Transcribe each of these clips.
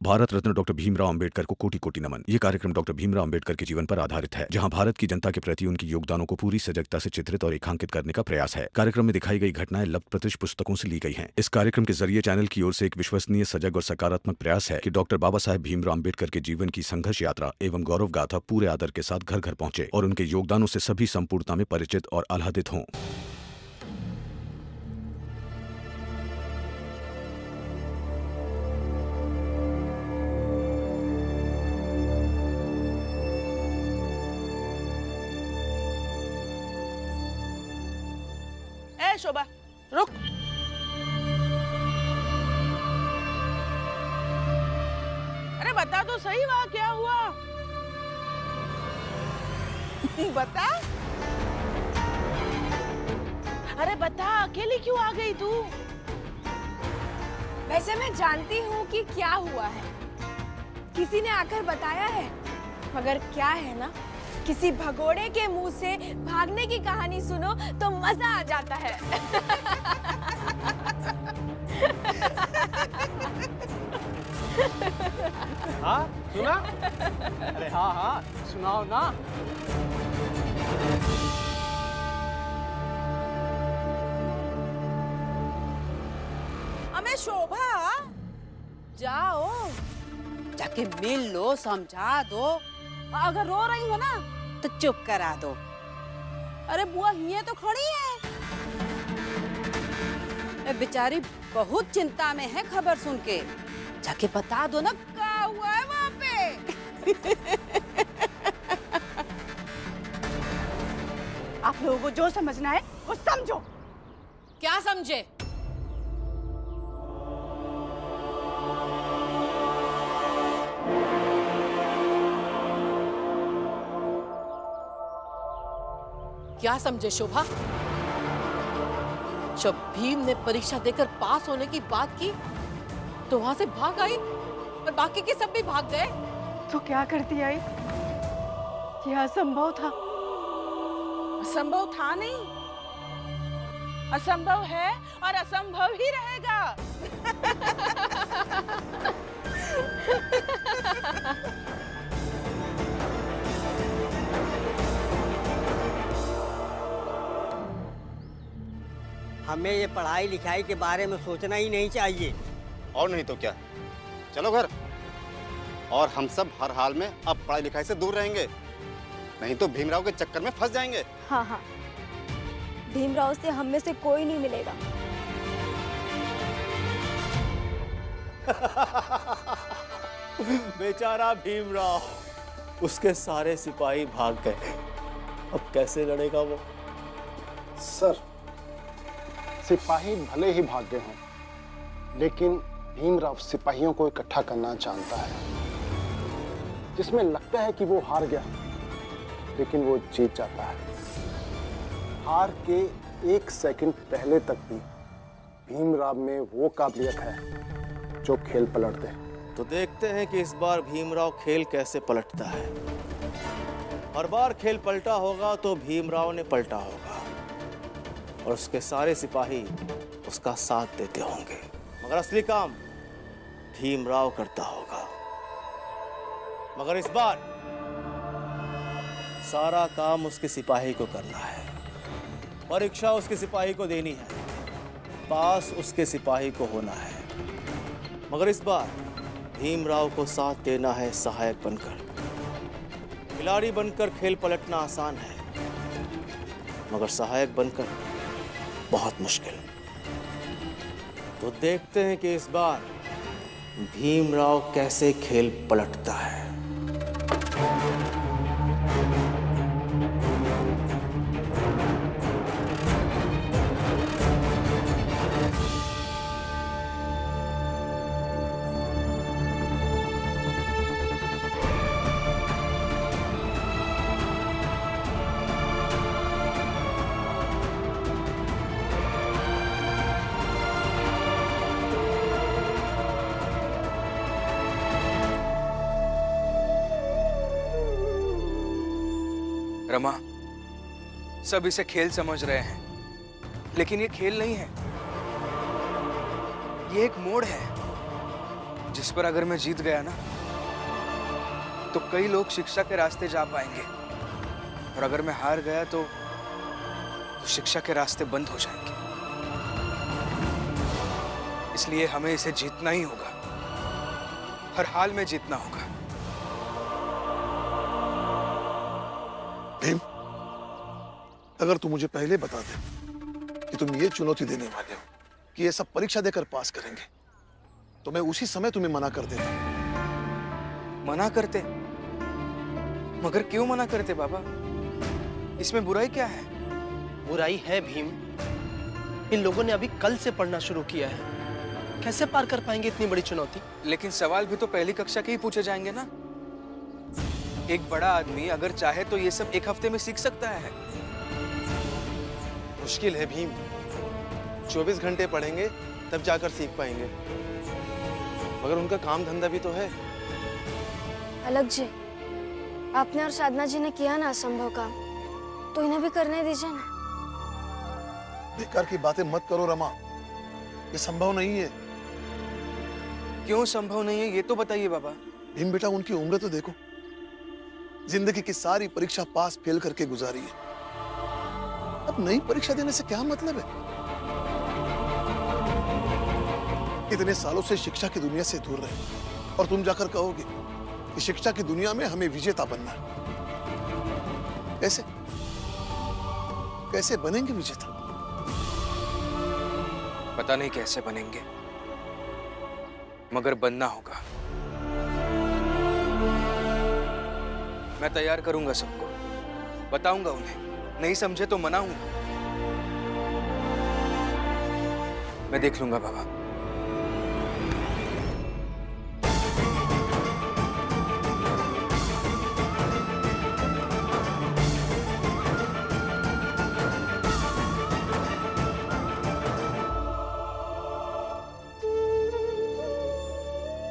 Bharat Ratna doctor Bhimrao Ambedkar को कोटि कोटि नमन। ये कार्यक्रम डॉक्टर भीमराव अंबेडकर के जीवन पर आधारित है, जहां भारत की जनता के प्रति उनके योगदानों को पूरी सजगता से चित्रित और रेखांकित करने का प्रयास है। कार्यक्रम में दिखाई गई घटनाएं लब्ध पुस्तकों से ली गई हैं। इस कार्यक्रम के जरिए चैनल की ओर से एक विश्वसनीय, सजग और सकारात्मक प्रयास है कि डॉक्टर बाबा साहेब भीमराव अंबेडकर के जीवन की संघर्ष यात्रा एवं गौरव गाथा पूरे आदर के साथ घर घर पहुंचे और उनके योगदानों से सभी संपूर्णता में परिचित और आह्लादित हों। शोभा रुक। अरे बता तो सही, वहां क्या हुआ? बता। अरे बता, अकेली क्यों आ गई तू? वैसे मैं जानती हूँ कि क्या हुआ है, किसी ने आकर बताया है, मगर क्या है ना, किसी भगोड़े के मुंह से भागने की कहानी सुनो तो मजा आ जाता है। हाँ सुना? अरे हाँ हाँ सुनाओ ना। हमें शोभा, जाओ जाके मिल लो, समझा दो। अगर रो रही हो ना तो चुप करा दो। अरे बुआ ये तो खड़ी है, बेचारी बहुत चिंता में है खबर सुन के। जाके बता दो ना क्या हुआ है वहाँ पे। आप लोगों को जो समझना है वो समझो। क्या समझे? क्या समझे शोभा? जब भीम ने परीक्षा देकर पास होने की बात की तो वहां से भाग आई और बाकी के सब भी भाग गए। तो क्या करती आई? यह असंभव था। असंभव था नहीं, असंभव है और असंभव ही रहेगा। हमें ये पढ़ाई लिखाई के बारे में सोचना ही नहीं चाहिए। और नहीं तो क्या, चलो घर। और हम सब हर हाल में अब पढ़ाई लिखाई से दूर रहेंगे, नहीं तो भीमराव के चक्कर में फंस जाएंगे। हाँ हाँ, भीमराव से हम में से कोई नहीं मिलेगा। बेचारा भीमराव, उसके सारे सिपाही भाग गए, अब कैसे लड़ेगा वो? सर, सिपाही भले ही भाग गए हों, लेकिन भीमराव सिपाहियों को इकट्ठा करना जानता है, जिसमें लगता है कि वो हार गया, लेकिन वो जीत जाता है। हार के एक सेकंड पहले तक भी भीमराव में वो काबिलियत है जो खेल पलट दे। तो देखते हैं कि इस बार भीमराव खेल कैसे पलटता है। हर बार खेल पलटा होगा तो भीमराव ने पलटा होगा और उसके सारे सिपाही उसका साथ देते होंगे, मगर असली काम भीमराव करता होगा। मगर इस बार सारा काम उसके सिपाही को करना है, परीक्षा उसके सिपाही को देनी है, पास उसके सिपाही को होना है। मगर इस बार भीमराव को साथ देना है सहायक बनकर। खिलाड़ी बनकर खेल पलटना आसान है, मगर सहायक बनकर बहुत मुश्किल। तो देखते हैं कि इस बार भीमराव कैसे खेल पलटता है। रमा, सब इसे खेल समझ रहे हैं, लेकिन ये खेल नहीं है, ये एक मोड़ है जिस पर अगर मैं जीत गया ना, तो कई लोग शिक्षा के रास्ते जा पाएंगे, और अगर मैं हार गया तो शिक्षा के रास्ते बंद हो जाएंगे। इसलिए हमें इसे जीतना ही होगा, हर हाल में जीतना होगा। भीम, अगर तू मुझे पहले बता दे कि तुम ये चुनौती देने वाले हो कि ये सब परीक्षा देकर पास करेंगे, तो मैं उसी समय तुम्हें मना कर देता। मना करते? मगर क्यों मना करते बाबा? इसमें बुराई क्या है? बुराई है भीम, इन लोगों ने अभी कल से पढ़ना शुरू किया है, कैसे पार कर पाएंगे इतनी बड़ी चुनौती? लेकिन सवाल भी तो पहली कक्षा के ही पूछे जाएंगे ना। एक बड़ा आदमी अगर चाहे तो ये सब एक हफ्ते में सीख सकता है। मुश्किल है भीम, 24 घंटे पढ़ेंगे तब जाकर सीख पाएंगे, मगर उनका काम धंधा भी तो है। अलग जी, आपने और साधना जी ने किया ना असंभव काम, तो इन्हें भी करने दीजिए ना। बेकार की बातें मत करो रमा, ये संभव नहीं है। क्यों संभव नहीं है ये तो बताइए बाबा। भीम बेटा, उनकी उम्र तो देखो, जिंदगी की सारी परीक्षा पास फेल करके गुजारी है। अब नई परीक्षा देने से क्या मतलब है? इतने सालों से शिक्षा की दुनिया से दूर रहे और तुम जाकर कहोगे कि शिक्षा की दुनिया में हमें विजेता बनना है। कैसे कैसे बनेंगे विजेता? पता नहीं कैसे बनेंगे, मगर बनना होगा। मैं तैयार करूंगा सबको, बताऊंगा उन्हें, नहीं समझे तो मनाऊंगा। मैं देख लूंगा बाबा।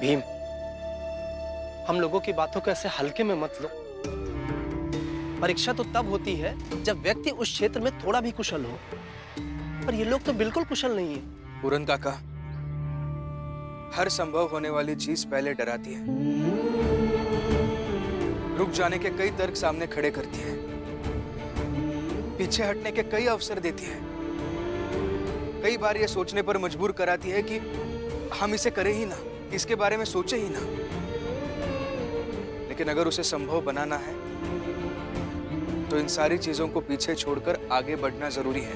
भीम, हम लोगों की बातों को ऐसे हल्के में मत लो। परीक्षा तो तब होती है जब व्यक्ति उस क्षेत्र में थोड़ा भी कुशल हो, पर ये लोग तो बिल्कुल कुशल नहीं है। पूरन काका, हर संभव होने वाली चीज पहले डराती है, रुक जाने के कई तर्क सामने खड़े करती है, पीछे हटने के कई अवसर देती है, कई बार ये सोचने पर मजबूर कराती है कि हम इसे करें ही ना, इसके बारे में सोचे ही ना। लेकिन अगर उसे संभव बनाना है तो इन सारी चीजों को पीछे छोड़कर आगे बढ़ना जरूरी है।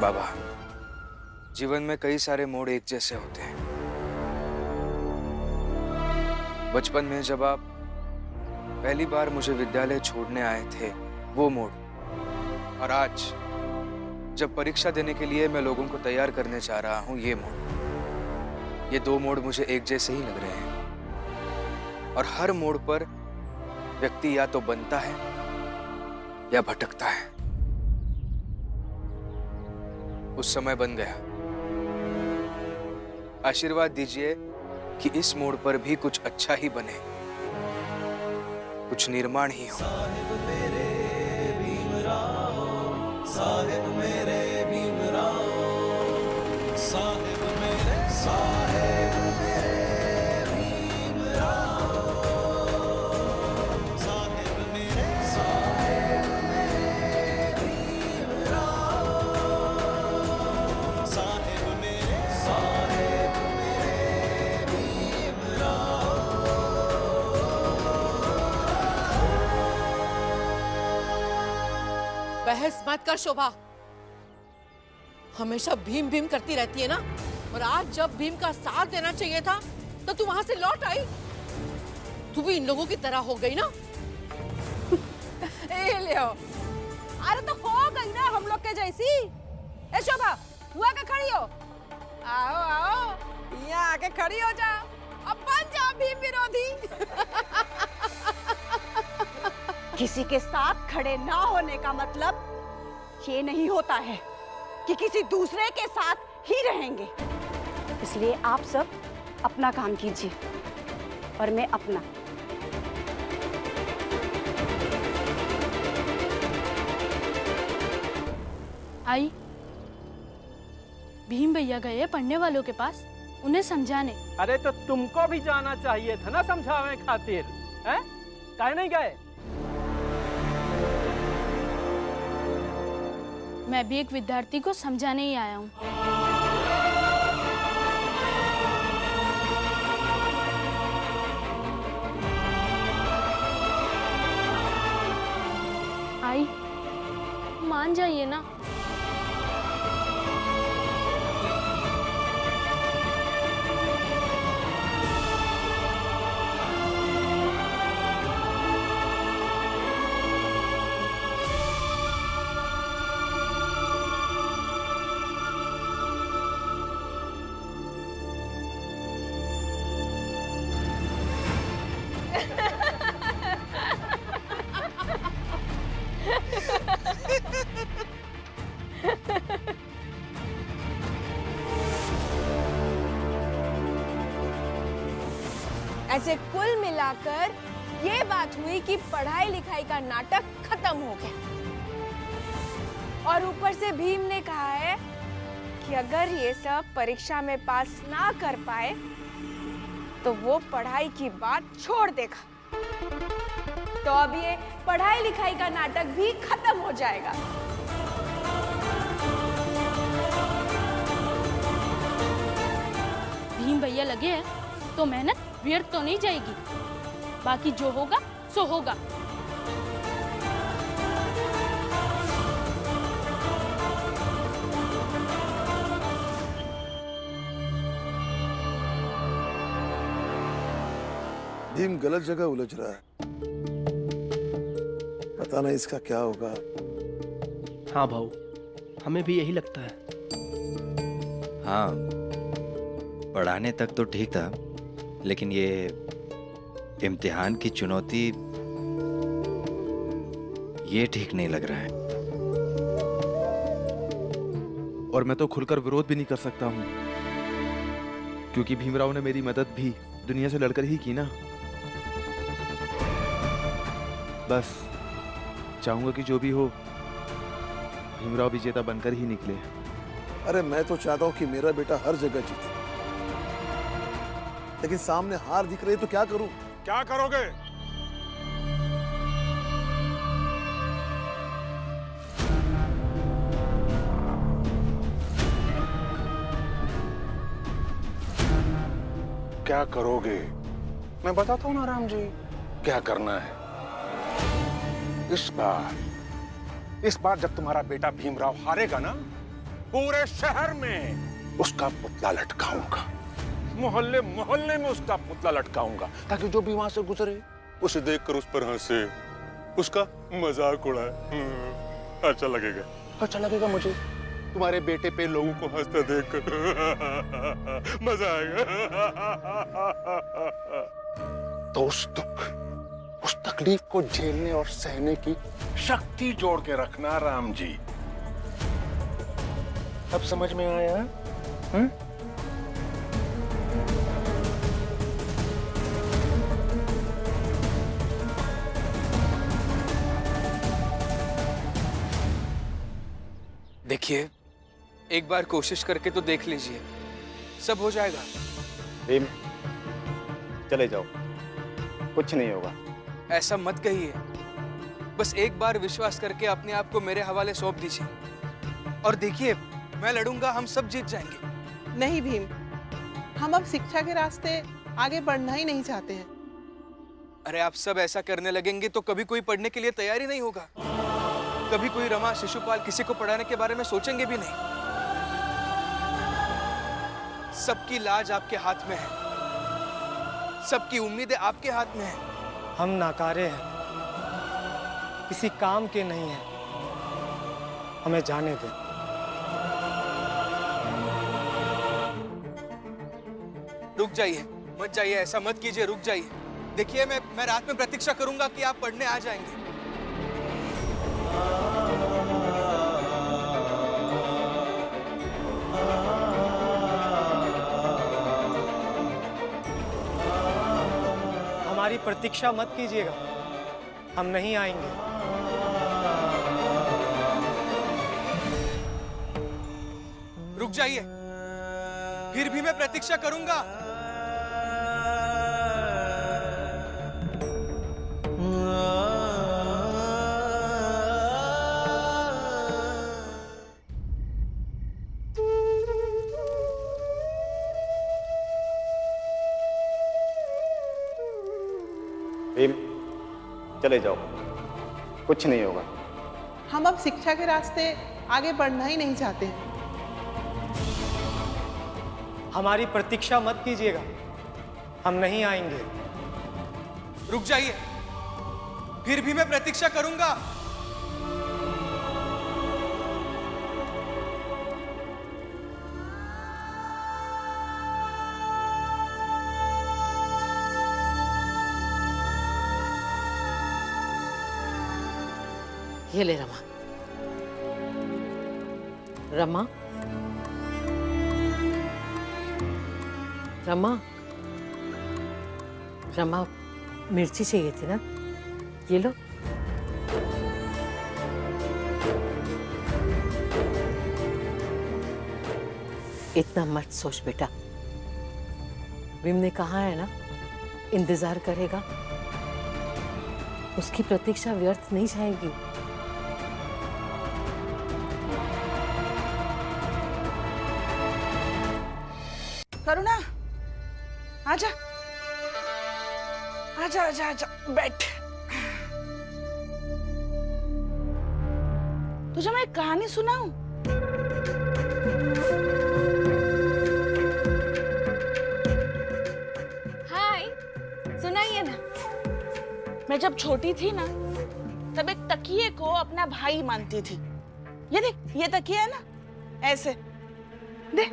बाबा, जीवन में कई सारे मोड़ एक जैसे होते हैं। बचपन में जब आप पहली बार मुझे विद्यालय छोड़ने आए थे, वो मोड़, और आज जब परीक्षा देने के लिए मैं लोगों को तैयार करने जा रहा हूं, ये मोड़, ये दो मोड़ मुझे एक जैसे ही लग रहे हैं। और हर मोड़ पर व्यक्ति या तो बनता है या भटकता है। उस समय बन गया। आशीर्वाद दीजिए कि इस मोड़ पर भी कुछ अच्छा ही बने, कुछ निर्माण ही हो। साहिब मेरे भीमराव, साहिब मेरे भीमराव, साहिब मेरे भीमराव, साहिब मेरे भीमराव, साहिब मेरे बहस मत कर शोभा, हमेशा भीम भीम करती रहती है ना। और आज जब भीम का साथ देना चाहिए था तो तू वहां से लौट आई। तू भी इन लोगों की तरह हो गई ना। ए लियो, अरे तो हो गई ना हम लोग के जैसी। ए शोभा, हुआ के खड़ी हो, आओ आओ यहाँ आके खड़ी हो जाओ, अब बन जाओ भीम विरोधी। किसी के साथ खड़े ना होने का मतलब ये नहीं होता है कि किसी दूसरे के साथ ही रहेंगे। इसलिए आप सब अपना काम कीजिए और मैं अपना। आई, भीम भैया गए पढ़ने वालों के पास उन्हें समझाने। अरे तो तुमको भी जाना चाहिए था ना समझावे खातिर, हैं? काहे नहीं गए? मैं भी एक विद्यार्थी को समझाने ही आया हूँ। आई, मान जाइए ना। ऐसे कुल मिलाकर ये बात हुई कि पढ़ाई लिखाई का नाटक खत्म हो गया। और ऊपर से भीम ने कहा है कि अगर ये सब परीक्षा में पास ना कर पाए तो वो पढ़ाई की बात छोड़ देगा। तो अब ये पढ़ाई लिखाई का नाटक भी खत्म हो जाएगा। भीम भैया लगे हैं तो मेहनत व्यर्थ तो नहीं जाएगी। बाकी जो होगा सो होगा। भीम गलत जगह उलझ रहा है, पता नहीं इसका क्या होगा। हाँ भाऊ, हमें भी यही लगता है। हाँ, पढ़ाने तक तो ठीक था, लेकिन ये इम्तिहान की चुनौती, ये ठीक नहीं लग रहा है। और मैं तो खुलकर विरोध भी नहीं कर सकता हूँ, क्योंकि भीमराव ने मेरी मदद भी दुनिया से लड़कर ही की ना। बस चाहूंगा कि जो भी हो भीमराव विजेता बनकर ही निकले। अरे मैं तो चाहता हूँ कि मेरा बेटा हर जगह जीते, लेकिन सामने हार दिख रही है तो क्या करूं? क्या करोगे? क्या करोगे? मैं बताता हूं ना राम जी, क्या करना है। इस बार जब तुम्हारा बेटा भीमराव हारेगा ना, पूरे शहर में उसका पुतला लटकाऊंगा। मोहल्ले मोहल्ले में उसका पुतला लटकाऊंगा, ताकि जो भी वहां से गुजरे उसे देखकर उस पर हंसे, उसका मजाक उड़ाए। अच्छा लगेगा, अच्छा लगेगा मुझे तुम्हारे बेटे पे लोगों को हंसते देखकर। मजा आएगा। तो उस दुख, उस तकलीफ को झेलने और सहने की शक्ति जोड़ के रखना राम जी। अब समझ में आया? देखिए, एक बार कोशिश करके तो देख लीजिए, सब हो जाएगा। भीम, चले जाओ, कुछ नहीं होगा। ऐसा मत कहिए, बस एक बार विश्वास करके अपने आप को मेरे हवाले सौंप दीजिए और देखिए, मैं लड़ूंगा, हम सब जीत जाएंगे। नहीं भीम, हम अब शिक्षा के रास्ते आगे बढ़ना ही नहीं चाहते हैं। अरे आप सब ऐसा करने लगेंगे तो कभी कोई पढ़ने के लिए तैयार ही नहीं होगा। कभी कोई रमा शिशुपाल किसी को पढ़ाने के बारे में सोचेंगे भी नहीं। सबकी लाज आपके हाथ में है, सबकी उम्मीदें आपके हाथ में है। हम नाकारे हैं, किसी काम के नहीं हैं, हमें जाने दें। रुक जाइए, मत जाइए, ऐसा मत कीजिए, रुक जाइए। देखिए, मैं रात में प्रतीक्षा करूंगा कि आप पढ़ने आ जाएंगे। हमारी प्रतीक्षा मत कीजिएगा, हम नहीं आएंगे। जाइए, फिर भी मैं प्रतीक्षा करूंगा। भीम, चले जाओ, कुछ नहीं होगा। हम अब शिक्षा के रास्ते आगे बढ़ना ही नहीं चाहते हैं। हमारी प्रतीक्षा मत कीजिएगा, हम नहीं आएंगे। रुक जाइए, फिर भी मैं प्रतीक्षा करूंगा। ये ले रमा। रमा, रमा, रमा, मिर्ची चाहिए थी ना, ये लो। इतना मत सोच बेटा, विम ने कहा है ना इंतजार करेगा, उसकी प्रतीक्षा व्यर्थ नहीं जाएगी। करुणा, आजा आजा आजा आजा, बैठ। तुझे मैं एक कहानी सुनाऊं? हाय, सुनाइए ना। मैं जब छोटी थी ना, तब एक तकिए को अपना भाई मानती थी। ये देख, ये तकिया है ना, ऐसे दे।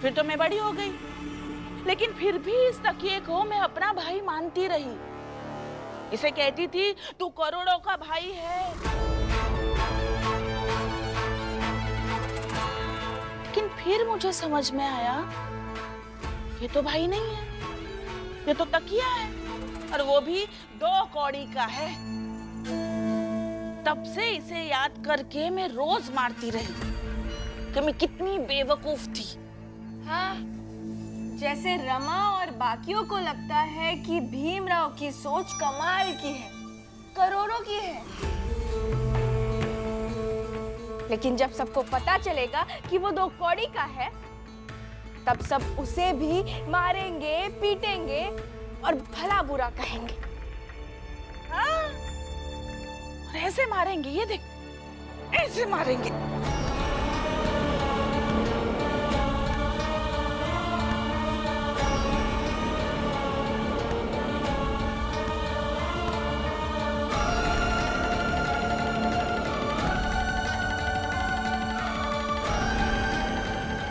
फिर तो मैं बड़ी हो गई, लेकिन फिर भी इस तकिए को मैं अपना भाई मानती रही। इसे कहती थी तू करोड़ों का भाई है। लेकिन फिर मुझे समझ में आया ये तो भाई नहीं है, ये तो तकिया है, और वो भी 2 कौड़ी का है। तब से इसे याद करके मैं रोज मारती रही कि मैं कितनी बेवकूफ थी। हाँ, जैसे रमा और बाकियों को लगता है कि भीमराव की सोच कमाल की है, करोड़ों की है, लेकिन जब सबको पता चलेगा कि वो 2 कौड़ी का है, तब सब उसे भी मारेंगे, पीटेंगे और भला बुरा कहेंगे। हाँ, और ऐसे मारेंगे, ये देख, ऐसे मारेंगे।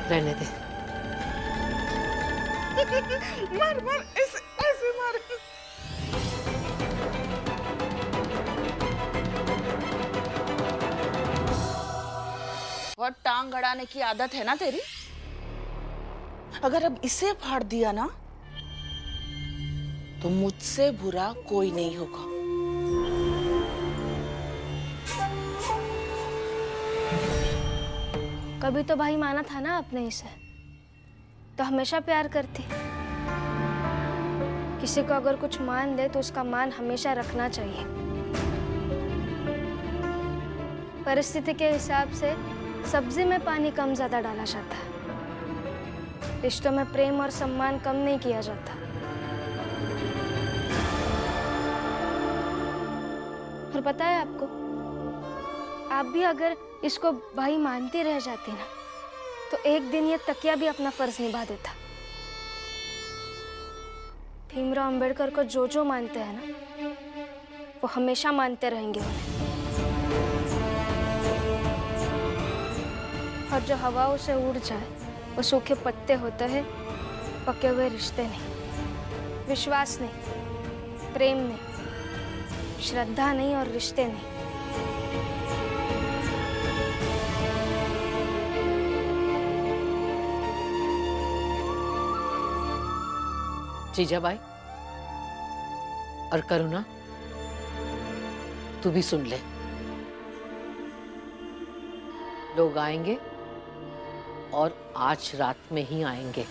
रहने दे। मार मार, ऐसे ऐसे मार। बहुत टांग अड़ाने की आदत है ना तेरी। अगर अब इसे फाड़ दिया ना, तो मुझसे बुरा कोई नहीं होगा। कभी तो भाई माना था ना आपने इसे, तो हमेशा प्यार करती। किसी को अगर कुछ मान दे तो उसका मान हमेशा रखना चाहिए। परिस्थिति के हिसाब से सब्जी में पानी कम ज्यादा डाला जाता है, रिश्तों में प्रेम और सम्मान कम नहीं किया जाता। और पता है आपको, आप भी अगर इसको भाई मानती रह जाती ना, तो एक दिन ये तकिया भी अपना फर्ज निभा देता। भीमराव अंबेडकर को जो जो मानते हैं ना, वो हमेशा मानते रहेंगे उन्हें। और जो हवाओं से उड़ जाए वो सूखे पत्ते होते हैं, पके हुए रिश्ते नहीं, विश्वास नहीं, प्रेम नहीं, श्रद्धा नहीं और रिश्ते नहीं। जीजाबाई और करुणा, तू भी सुन ले। लोग आएंगे और आज रात में ही आएंगे।